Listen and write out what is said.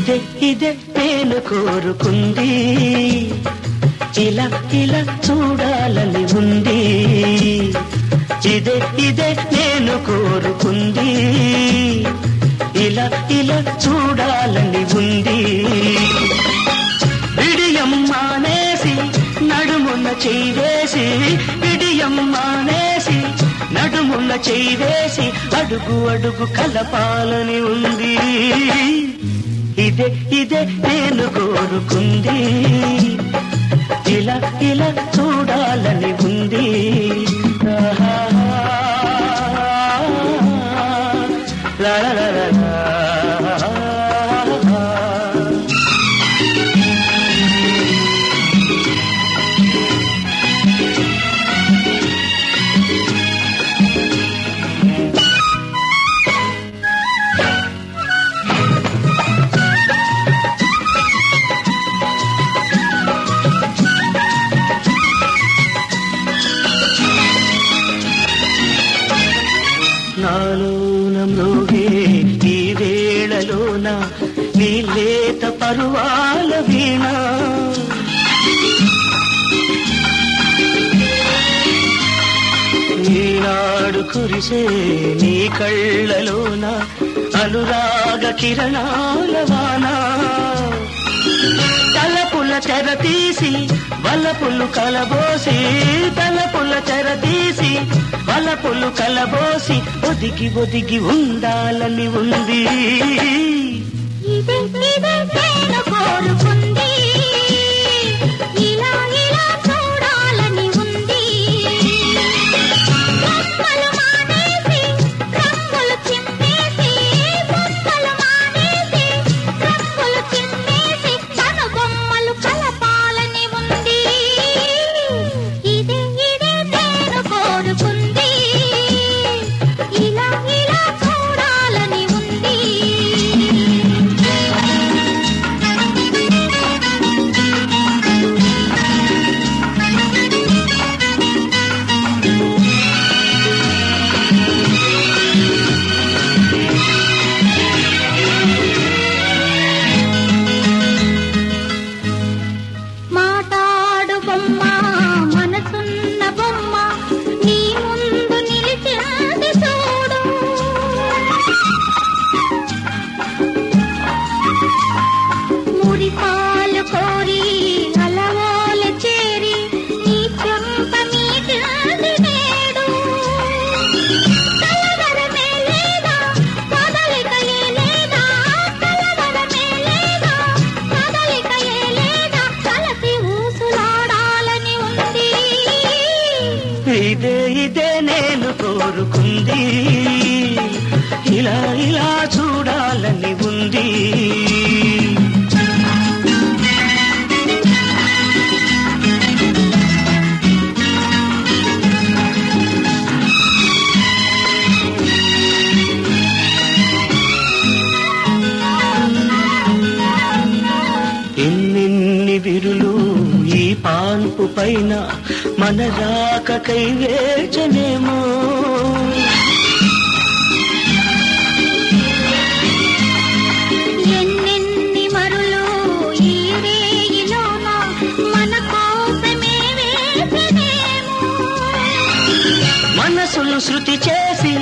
ఇదే ఇదే నేను కోరుకుంది, ఇలా ఇలా చూడాలని ఉంది. ఇదే ఇదే నేను కోరుకుంది, ఇలా ఇలా చూడాలని ఉంది. విడియం మానేసి నడుమున చేవేసి, విడియం మానేసి నడుమున చేవేసి అడుగు అడుగు కలపాలని ఉంది. ఇదే ఇదే నేను కోరుకుంది, ఇలా ఇలా చూడాలని ఉంది. లా లా లా లా. నాలోన మృగే ఈ వేళలోన నీ లేత పరువాల వీణ, ఈనాడు కురిసే నీ కళ్ళలోన అనురాగ కిరణాల వాన. తలపుల తెర తీసి వలపులు కలబోసి, తలపుల తెర తీసి వలపులు కలబోసి ఒదిగి ఒదిగి ఉండాలని ఉంది. ఇదే ఇదే నేను కోరుకుంది, ఇలా ఇలా చూడాలని ఉంది. బొమ్మలు మానేసి రంగులు చిమ్మేసి, బొమ్మలు మానేసి రంగులు చిమ్మేసి తను బొమ్మలు కలపాలని ఉంది. ఇదే ఇదే నేను కోరుకుంది, ఇలా ఇలా చూడాలని ఉంది. మాటాడు బొమ్మ మనసున్న బొమ్మ నీ ముందు నిలిచింది చూడు. మురిపాలు కోరి అలవోల చేరి నీ చెంప మీటింది నేడు. కలవరమే లేదా కదలికయే లేదా, కలవరమే లేదా కదలికయే లేదా, కలసి ఊసులాడాలని ఉంది. ఇదే ఇదే నేను కోరుకుంది, ఇలా ఇలా చూడాలని ఉంది. ఎన్నెన్ని విరులు ఈ పాన్పు పైన మన రాకకై వేచనేమో. ఎన్నెన్ని మరులు ఈ రేయిలోన మన కోసమే వేసెనేమో. మనసులు శృతి చేసి